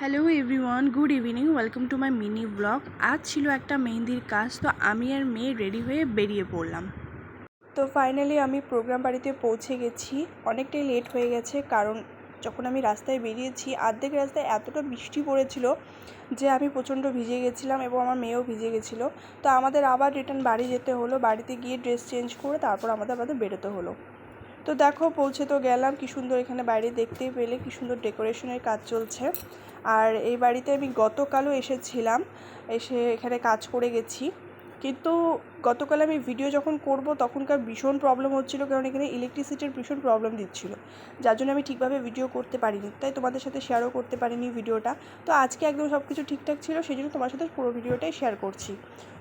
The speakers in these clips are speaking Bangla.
Hello everyone, good evening, welcome to my mini blog. আজ ছিল একটা মেহেন্দির কাজ, তো আমি আর মেয়ে রেডি হয়ে বেরিয়ে পড়লাম। তো ফাইনালি আমি প্রোগ্রাম বাড়িতে পৌঁছে গেছি। অনেকটাই লেট হয়ে গেছে, কারণ যখন আমি রাস্তায় বেরিয়েছি অর্ধেক রাস্তায় এতটা বৃষ্টি পড়েছিল যে আমি প্রচণ্ড ভিজে গেছিলাম এবং আমার মেয়েও ভিজে গেছিলো। তো আমাদের আবার রিটার্ন বাড়ি যেতে হলো। বাড়িতে গিয়ে ড্রেস চেঞ্জ করে তারপর আমাদের বেরোতে হলো। তো দেখো, পৌঁছে তো গেলাম। কি সুন্দর এখানে বাইরে দেখতেই পেলে কি সুন্দর ডেকোরেশনের কাজ চলছে। আর এই বাড়িতে আমি গতকালও এসেছিলাম, এসে এখানে কাজ করে গেছি। কিন্তু গতকাল আমি ভিডিও যখন করব তখনকার ভীষণ প্রবলেম হচ্ছিলো, কারণ এখানে ইলেকট্রিসিটির ভীষণ প্রবলেম দিচ্ছিলো, যার জন্য আমি ঠিকভাবে ভিডিও করতে পারিনি, তাই তোমাদের সাথে শেয়ারও করতে পারিনি ভিডিওটা। তো আজকে একদম সব কিছু ঠিকঠাক ছিল, সেই জন্য তোমার সাথে পুরো ভিডিওটাই শেয়ার করছি।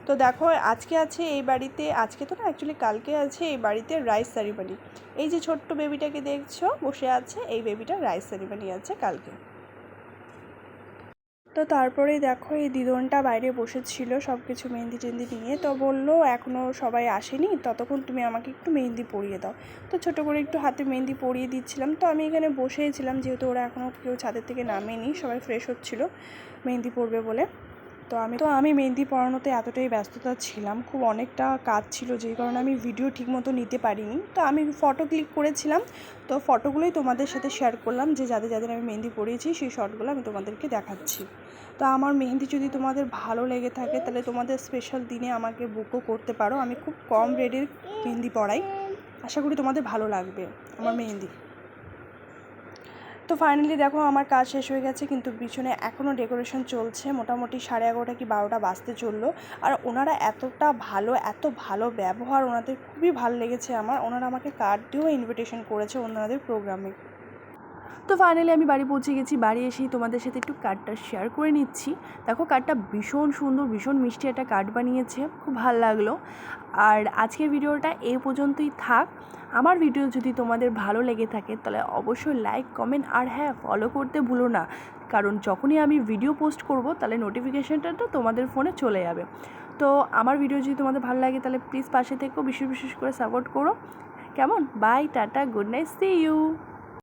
তো দেখো, আজকে আছে এই বাড়িতে, আজকে তো না অ্যাকচুয়ালি কালকে আছে এই বাড়িতে রাইস সেরিমনি। এই যে ছোট্ট বেবিটাকে দেখছো বসে আছে, এই বেবিটার রাইস সেরিমনি আছে কালকে। তো তারপরেই দেখো, এই দিদনটা বাইরে বসেছিল সব কিছু মেহেন্দি টেন্দি নিয়ে। তো বললো এখনও সবাই আসেনি, ততক্ষণ তুমি আমাকে একটু মেহেন্দি পরিয়ে দাও। তো ছোটো করে একটু হাতে মেহেন্দি পরিয়ে দিচ্ছিলাম। তো আমি এখানে বসেছিলাম, যেহেতু ওরা এখনও কেউ ছাদের থেকে নামেনি, সবাই ফ্রেশ হচ্ছিলো মেহেন্দি পরবে বলে। তো আমি মেহেন্দি পরানোতে এতটাই ব্যস্ততা ছিলাম, খুব অনেকটা কাজ ছিল, যেই কারণে আমি ভিডিও ঠিকমতো নিতে পারিনি। তো আমি ফটো ক্লিক করেছিলাম, তো ফটোগুলোই তোমাদের সাথে শেয়ার করলাম, যে যাদের যাদের আমি মেহেন্দি পরিয়েছি সেই শটগুলো আমি তোমাদেরকে দেখাচ্ছি। তো আমার মেহেন্দি যদি তোমাদের ভালো লেগে থাকে তাহলে তোমাদের স্পেশাল দিনে আমাকে বুকও করতে পারো। আমি খুব কম রেটের মেহেন্দি পরাই, আশা করি তোমাদের ভালো লাগবে আমার মেহেন্দি। তো ফাইনালি দেখো, আমার কাজ শেষ হয়ে গেছে, কিন্তু পিছনে এখনও ডেকোরেশন চলছে। মোটামুটি 11:30 কি 12টা বাজতে চললো। আর ওনারা এতটা ভালো, এত ভালো ব্যবহার, ওনাদের খুবই ভালো লেগেছে আমার। ওনারা আমাকে কার্ড দিয়েও ইনভিটেশন করেছে ওনাদের প্রোগ্রামে। তো ফাইনালি আমি বাড়ি পৌঁছে গেছি। বাড়ি এসেই তোমাদের সাথে একটু কার্ডটা শেয়ার করে নিচ্ছি। দেখো, কার্ডটা ভীষণ সুন্দর, ভীষণ মিষ্টি একটা কার্ড বানিয়েছে, খুব ভালো লাগলো। আর আজকের ভিডিওটা এই পর্যন্তই থাক। আমার ভিডিও যদি তোমাদের ভালো লেগে থাকে তাহলে অবশ্যই লাইক, কমেন্ট আর হ্যাঁ, ফলো করতে ভুলো না, কারণ যখনই আমি ভিডিও পোস্ট করব তাহলে নোটিফিকেশানটা তোমাদের ফোনে চলে যাবে। তো আমার ভিডিও যদি তোমাদের ভালো লাগে তাহলে প্লিজ পাশে থেকেও বিশেষ বিশেষ করে সাপোর্ট করো। কেমন? Bye, tata, good night, see you.